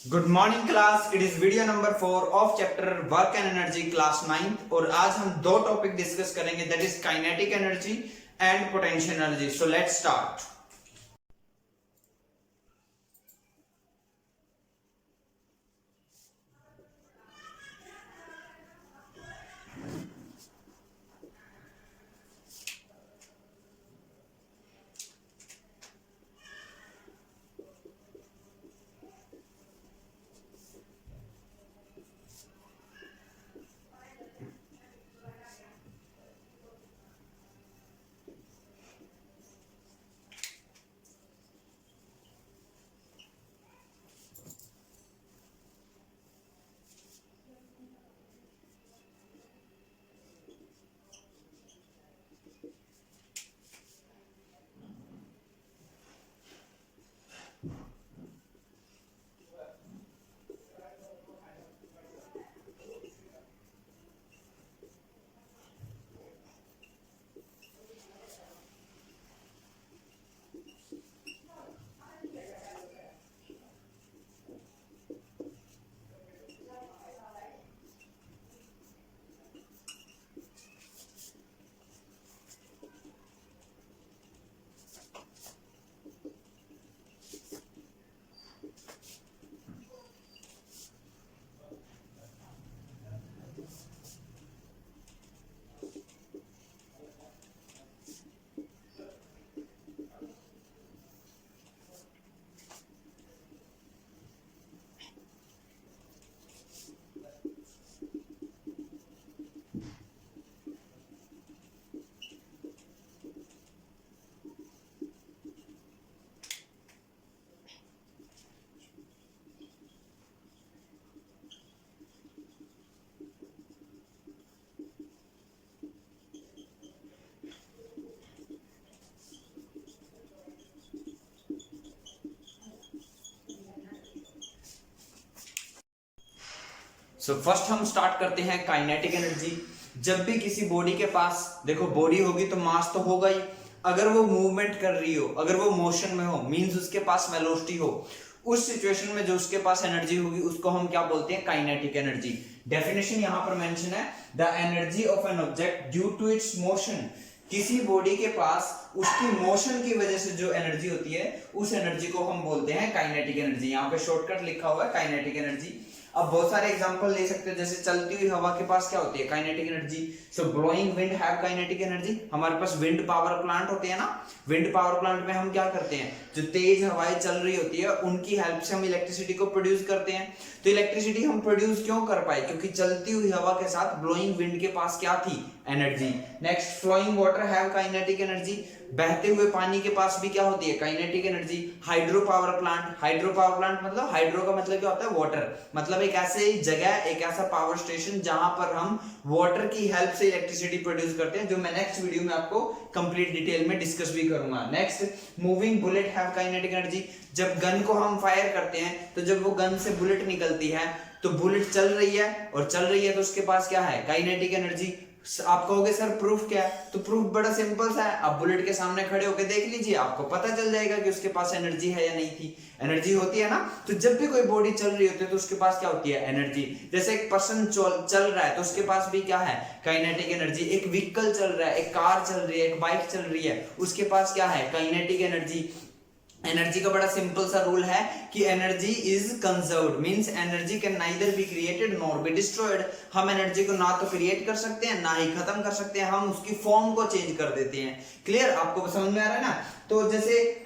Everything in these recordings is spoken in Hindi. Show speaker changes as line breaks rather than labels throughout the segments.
Good morning class. It is video number 4 of chapter work and energy class 9th और आज हम दो टॉपिक डिस्कस करेंगे, that is kinetic energy and potential energy. So let's start. So first हम स्टार्ट करते हैं काइनेटिक एनर्जी। जब भी किसी बॉडी के पास, देखो बॉडी होगी तो मास तो होगा ही, अगर वो मूवमेंट कर रही हो, अगर वो मोशन में हो, मींस उसके पास वेलोसिटी हो, उस सिचुएशन में जो उसके पास एनर्जी होगी उसको हम क्या बोलते हैं? Kinetic energy. डेफिनेशन यहां पर मेंशन है, the energy of an object due to its motion. किसी बॉडी के पास उसकी मोशन की वजह से जो एनर्जी होती है उस एनर्जी को हम बोलते हैं काइनेटिक एनर्जी। यहाँ पे शॉर्टकट लिखा हुआ है काइनेटिक एनर्जी। अब बहुत सारे एग्जांपल ले सकते हैं, जैसे चलती हुई हवा के पास क्या होती है? Kinetic energy. So blowing wind have kinetic energy. हमारे पास विंड पावर प्लांट होते हैं ना, विंड पावर प्लांट में हम क्या करते हैं? जो तेज हवाएं चल रही होती है उनकी हेल्प से हम इलेक्ट्रिसिटी को प्रोड्यूस करते हैं। तो इलेक्ट्रिसिटी हम प्रोड्यूस क्यों कर पाए? क्योंकि चलती हुई हवा के साथ ब्लोइंग विंड के पास क्या थी? Energy. Next, flowing water have kinetic energy. बहते हुए पानी के पास भी क्या होती है? Kinetic energy. Hydro power plant, hydro power plant मतलब, हाइड्रो का मतलब क्या होता है? वाटर। मतलब एक ऐसी जगह, एक ऐसा पावर स्टेशन जहां पर हम वाटर की हेल्प से इलेक्ट्रिसिटी प्रोड्यूस करते हैं, जो मैं नेक्स्ट वीडियो में आपको कंप्लीट डिटेल में डिस्कस भी करूंगा। Next, moving bullet have kinetic energy. जब गन को हम फायर करते हैं तो जब वो गन से बुलेट निकलती है तो बुलेट चल रही है, और चल रही है तो उसके पास क्या है? Kinetic energy. आप कहोगे सर प्रूफ क्या है? तो प्रूफ बड़ा सिंपल सा है, आप बुलेट के सामने खड़े होकर देख लीजिए, आपको पता चल जाएगा कि उसके पास एनर्जी है या नहीं थी। एनर्जी होती है ना। तो जब भी कोई बॉडी चल रही होती है तो उसके पास क्या होती है? एनर्जी। जैसे एक पर्सन चल रहा है तो उसके पास भी क्या है? Kinetic energy. एक व्हीकल चल रहा है, एक कार चल रही है, एक बाइक चल रही है, उसके पास क्या है? Kinetic energy. एनर्जी का बड़ा सिंपल सा रूल है कि energy is conserved, means energy can neither be created nor be destroyed. हम एनर्जी को ना तो क्रिएट कर सकते हैं ना ही खत्म कर सकते हैं, हम उसकी फॉर्म को चेंज कर देते हैं। क्लियर? आपको समझ में आ रहा है ना? तो जैसे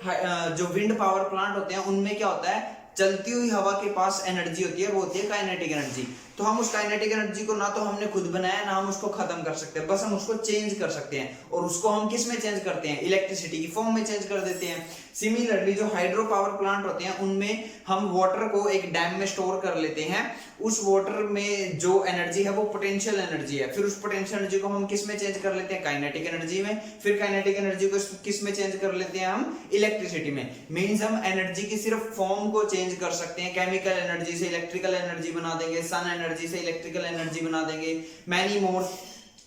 जो विंड पावर प्लांट होते हैं उनमें क्या होता है? चलती हुई हवा के पास एनर्जी होती है, वो होती है काइनेटिक एनर्जी। तो हम उस काइनेटिक एनर्जी को ना तो हमने खुद बनाया, ना हम उसको खत्म कर सकते हैं, बस हम उसको चेंज कर सकते हैं। और उसको हम किस में चेंज करते हैं? इलेक्ट्रिसिटी की फॉर्म में चेंज कर देते हैं। सिमिलरली जो हाइड्रो पावर प्लांट होते हैं उनमें हम वाटर को एक डैम में स्टोर कर लेते हैं, उस वाटर में जो एनर्जी है वो पोटेंशियल एनर्जी है, फिर उस पोटेंशियल एनर्जी को हम किस में चेंज कर लेते हैं? काइनेटिक एनर्जी में। फिर काइनेटिक एनर्जी को किस में चेंज कर लेते हैं? हम इलेक्ट्रिसिटी में। मींस हम एनर्जी की सिर्फ फॉर्म को चेंज कर सकते हैं। केमिकल एनर्जी से इलेक्ट्रिकल एनर्जी बना देंगे, सन एनर्जी से इलेक्ट्रिकल एनर्जी बना देंगे, मैनी मोर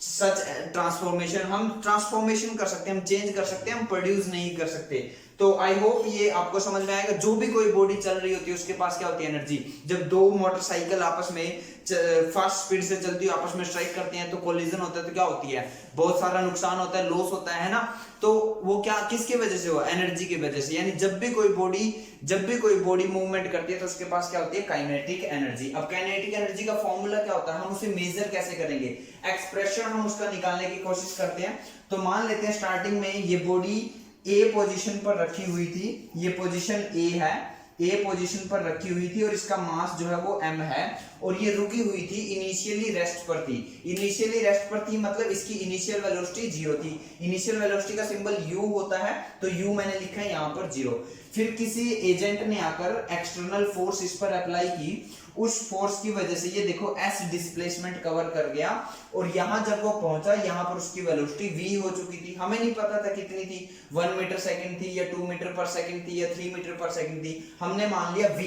सच ट्रांसफॉर्मेशन। हम ट्रांसफॉर्मेशन कर सकते हैं, हम चेंज कर सकते हैं, हम प्रोड्यूस नहीं कर सकते। तो आई होप ये आपको समझ में आएगा। जो भी कोई बॉडी चल रही होती है उसके पास क्या होती है, एनर्जी। जब दो मोटरसाइकिल आपस में फास्ट स्पीड से चलती है, आपस में स्ट्राइक करते हैं, तो कोलिजन होता है, तो क्या होती है, बहुत सारा नुकसान होता है, लॉस होता है ना। तो वो क्या किसकी वजह से हुआ, एनर्जी की वजह से। यानी जब भी कोई बॉडी मूवमेंट करती है तो उसके पास क्या होती है, काइनेटिक एनर्जी। अब काइनेटिक एनर्जी का फॉर्मूला क्या होता है, हम उसे मेजर कैसे करेंगे, एक्सप्रेशन हम उसका निकालने की कोशिश करते हैं। तो मान लेते हैं स्टार्टिंग में ये बॉडी ए पोजीशन पर रखी हुई थी, ये पोजीशन ए है, ए पोजीशन पर रखी हुई थी और इसका मास जो है वो m है, और ये रुकी हुई थी, इनिशियली रेस्ट पर थी। इनिशियली रेस्ट पर थी मतलब इसकी इनिशियल वेलोसिटी 0 थी। इनिशियल वेलोसिटी का सिंबल u होता है, तो u मैंने लिखा है यहाँ पर 0। फिर किसी एजेंट ने आकर एक्सटर्नल फोर्स इस पर अप्लाई की, उस फोर्स की वजह से ये देखो s डिस्प्लेसमेंट कवर कर गया, और यहां जब वो पहुंचा यहाँ पर उसकी वेलोसिटी v हो चुकी थी। हमें नहीं पता था कितनी थी, 1 मीटर सेकंड थी या 2 मीटर पर सेकंड थी या 3 मीटर पर सेकंड थी। हमने मान लिया v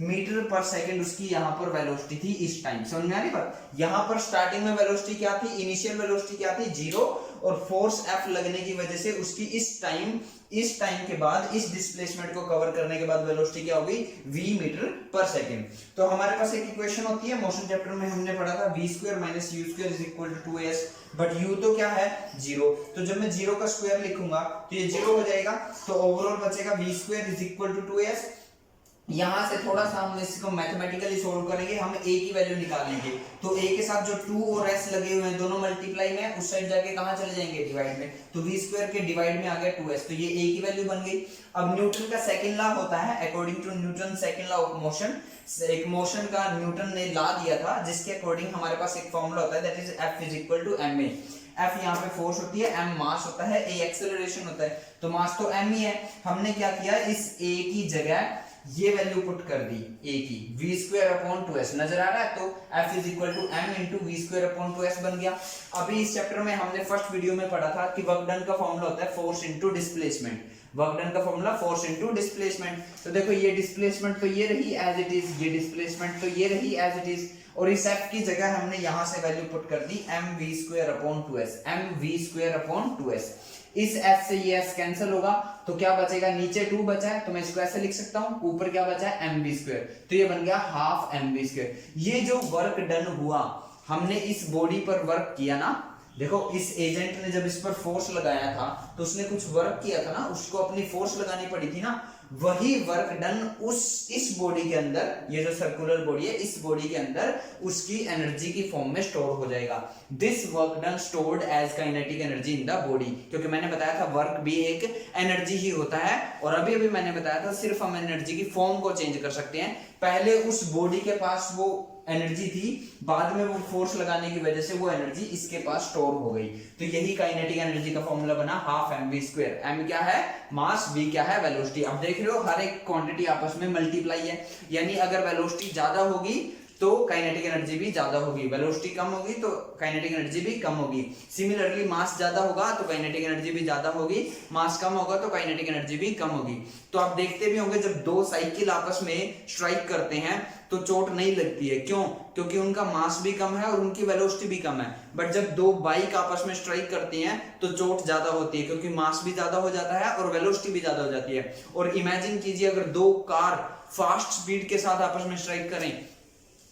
मीटर पर सेकंड उसकी यहाँ पर वेलोसिटी थी इस टाइम। समझ में आ रही बात। यहाँ पर स्टार्टिंग में वेलोसिटी क्या थी, इनिशियल वेलोसिटी क्या थी, 0, और फोर्स F लगने की वजह से उसकी इस टाइम के बाद, इस डिस्प्लेसमेंट को कवर करने के बाद वेलोसिटी क्या होगी, v मीटर पर सेकंड। तो हमारे पास एक इक्वेशन होती है, मोशन चैप्टर में हमने पढ़ा था, v² - u² = 2s, but u तो क्या है, 0। तो जब मैं 0 का स्क्वायर लिखूंगा तो ये 0 हो जाएगा, तो ओवरऑल बचेगा v² = 2s। यहां से थोड़ा सा हम इसको मैथमेटिकली सोल्व करेंगे, हम a की वैल्यू निकालेंगे। तो a के साथ जो 2 और s लगे हुए हैं दोनों मल्टीप्लाई में, उस साइड जाके कहां चले जाएंगे, डिवाइड में। तो v² के डिवाइड में आ गया 2s, तो ये a की वैल्यू बन गई। अब न्यूटन का सेकंड लॉ होता है, according to Newton second law of motion, एक मोशन का न्यूटन ने लॉ दिया था, जिसके अकॉर्डिंग हमारे पास एक फॉर्मूला होता है, that is F = ma। F यहाँ पे फोर्स होती है, m मास होता है, a एक्सेलरेशन होता है। तो मास तो m ही है। हमने क्या किया, इस a की जगह ये वैल्यू पुट कर दी a की, v² / 2s नजर आ रहा है। तो F = m × v² / 2s बन गया। अभी इस चैप्टर में हमने फर्स्ट वीडियो में पढ़ा था कि वर्क डन का फॉर्मूला होता है force into displacement. Work done का फॉर्मूला फोर्स इनटू डिस्प्लेसमेंट। तो देखो ये डिस्प्लेसमेंट तो ये रही एज इट इज, ये डिस्प्लेसमेंट तो ये रही एज इट इज, और इस F की जगह हमने यहां से वैल्यू पुट कर दी mv² / 2s, mv² / 2s। इस F से ये S कैंसिल होगा, तो क्या बचेगा, नीचे 2 बचा है, तो मैं इसको ऐसे लिख सकता हूं, ऊपर क्या बचा है, mv², तो ये बन गया ½ mv²। ये जो वर्क डन हुआ, हमने इस बॉडी पर वर्क किया ना, देखो इस एजेंट ने जब इस पर फोर्स लगाया था तो उसने कुछ वर्क किया था ना, उसको अपनी फोर्स लगानी पड़ी थी ना, वही वर्क डन इस बॉडी के अंदर, ये जो सर्कुलर बॉडी है, इस बॉडी के अंदर उसकी एनर्जी की फॉर्म में स्टोर हो जाएगा। This work done stored as kinetic energy in the body, क्योंकि मैंने बताया था वर्क भी एक एनर्जी ही होता है, और अभी मैंने बताया था सिर्फ हम एनर्जी की फॉर्म को चेंज कर सकते हैं। पहले उस बॉडी के पास वो एनर्जी थी, बाद में वो फोर्स लगाने की वजह से वो एनर्जी इसके पास स्टोर हो गई। तो यही काइनेटिक एनर्जी का फॉर्मूला बना ½ mv²। m क्या है, मास, v क्या है, वेलोसिटी। अब देख रहे हो हर एक क्वांटिटी आपस में मल्टीप्लाई है, यानी अगर वेलोसिटी ज्यादा होगी तो काइनेटिक एनर्जी भी ज्यादा होगी, वेलोसिटी कम होगी तो काइनेटिक एनर्जी भी कम होगी। सिमिलरली मास ज्यादा होगा तो काइनेटिक एनर्जी भी ज्यादा होगी, मास कम होगा तो काइनेटिक एनर्जी भी कम होगी। तो आप देखते भी होंगे जब दो साइकिल आपस में स्ट्राइक करते हैं तो चोट नहीं लगती है, क्यों, क्योंकि उनका मास भी कम है और उनकी वेलोसिटी भी कम है। बट जब दो बाइक आपस में स्ट्राइक करती हैं तो चोट ज्यादा होती है, क्योंकि मास भी ज्यादा हो जाता है और वेलोसिटी भी ज्यादा हो जाती है। और इमेजिन कीजिए अगर दो कार फास्ट स्पीड के साथ आपस में स्ट्राइक करें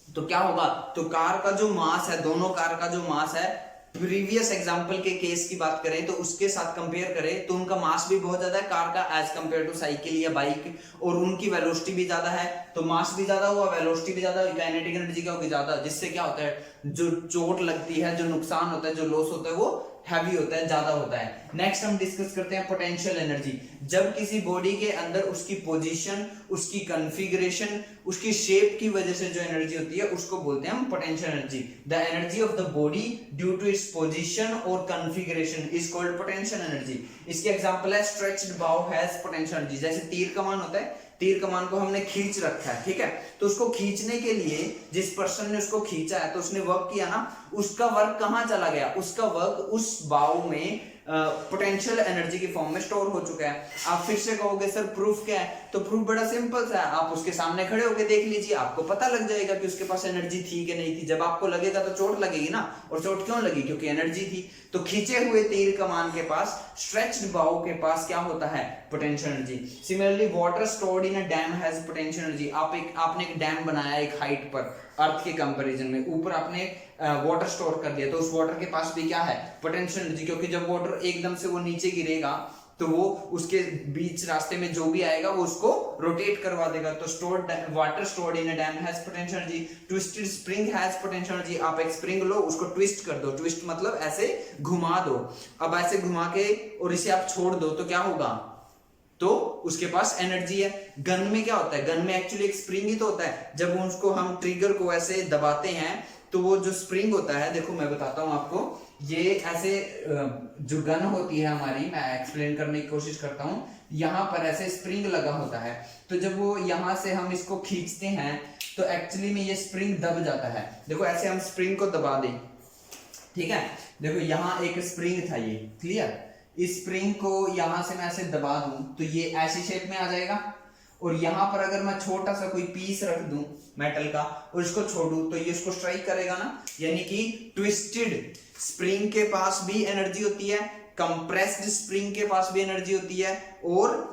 तो क्या होगा, तो कार का जो मास है, दोनों कार का जो मास है, प्रीवियस एग्जांपल के केस की बात करें तो उसके साथ कंपेयर करें तो उनका मास भी बहुत ज्यादा है कार का एज कंपेयर टू साइकिल या बाइक, और उनकी वेलोसिटी भी ज्यादा है। तो मास भी ज्यादा हुआ, वेलोसिटी भी ज्यादा हुई, काइनेटिक एनर्जी क्या होगी, ज्यादा, जिससे क्या होता है, जो चोट लगती है, जो नुकसान होता है, जो लॉस होता है, वो हैवी होता है, ज्यादा होता है। नेक्स्ट हम डिस्कस करते हैं पोटेंशियल एनर्जी। जब किसी बॉडी के अंदर उसकी पोजीशन, उसकी कॉन्फ़िगरेशन, उसकी शेप की वजह से जो एनर्जी होती है उसको बोलते हैं हम potential energy. The energy of the body due to its position और configuration is called potential energy. इसके एग्जांपल है stretched bow has potential energy. जैसे तीर कमान होता है, तीर कमान को हमने खींच रखा है, ठीक है, तो उसको खींचने के लिए जिस पर्सन ने उसको खींचा है तो उसने वर्क किया ना, उसका वर्क कहां चला गया, उसका वर्क उस बाउ में पोटेंशियल एनर्जी की फॉर्म में स्टोर हो चुका है। आप फिर से कहोगे सर प्रूफ क्या है, तो प्रूफ बड़ा सिंपल सा है, आप उसके सामने खड़े होकर देख लीजिए, आपको पता लग जाएगा कि उसके पास एनर्जी थी कि नहीं थी। जब आपको लगेगा तो चोट लगेगी ना, और चोट क्यों लगी, क्योंकि एनर्जी थी। तो खींचे हुए तीर कमान के पास, स्ट्रेच्ड बाउ के पास क्या होता है, potential energy. Similarly water stored in a dam has potential energy. आपने एक डैम बनाया एक हाइट पर, अर्थ के कंपैरिजन में, ऊपर आपने वाटर स्टोर कर दिया, तो उस वाटर के पास भी क्या है, पोटेंशियल एनर्जी, क्योंकि जब वाटर एकदम से वो नीचे गिरेगा तो वो उसके बीच रास्ते में जो भी आएगा वो उसको रोटेट करवा देगा। तो stored water stored in a dam has potential energy. Twisted spring has potential energy. आप एक स्प्रिंग लो, उसको ट्विस्ट कर दो, ट्विस्ट मतलब ऐसे घुमा दो। अब ऐसे घुमा के और इसे आप छोड़ दो तो क्या होगा, तो उसके पास एनर्जी है। गन में क्या होता है, गन में एक्चुअली एक स्प्रिंग ही तो होता है। जब उसको हम ट्रिगर को ऐसे दबाते हैं तो वो जो स्प्रिंग होता है, देखो मैं बताता हूं आपको, ये ऐसे जो गन होती है हमारी, मैं एक्सप्लेन करने की कोशिश करता हूं, यहां पर ऐसे स्प्रिंग लगा होता है। तो जब वो यहां से हम इसको खींचते हैं तो एक्चुअली में ये स्प्रिंग दब जाता है। देखो ऐसे हम स्प्रिंग को दबा दें, ठीक है, देखो यहां एक स्प्रिंग था, ये क्लियर। इस स्प्रिंग को यहां से मैं ऐसे दबा दूं तो ये ऐसी शेप में आ जाएगा, और यहां पर अगर मैं छोटा सा कोई पीस रख दूं मेटल का और इसको छोड़ूं तो ये इसको स्ट्राइक करेगा ना। यानी कि ट्विस्टेड स्प्रिंग के पास भी एनर्जी होती है, कंप्रेस्ड स्प्रिंग के पास भी एनर्जी होती है, और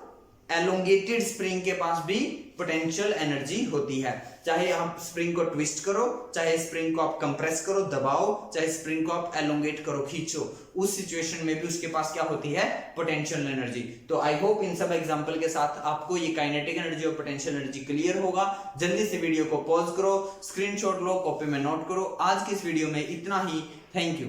एलोंगेटेड स्प्रिंग के पास भी पोटेंशियल एनर्जी होती है। चाहे आप स्प्रिंग को ट्विस्ट करो, चाहे स्प्रिंग को आप कंप्रेस करो, दबाओ, चाहे स्प्रिंग को आप एलोंगेट करो, खींचो, उस सिचुएशन में भी उसके पास क्या होती है, पोटेंशियल एनर्जी। तो आई होप इन सब एग्जांपल के साथ आपको ये काइनेटिक एनर्जी और पोटेंशियल एनर्जी क्लियर होगा। जल्दी से वीडियो को पॉज करो, स्क्रीनशॉट लो, कॉपी में नोट करो। आज की इस वीडियो में इतना ही। Thank you.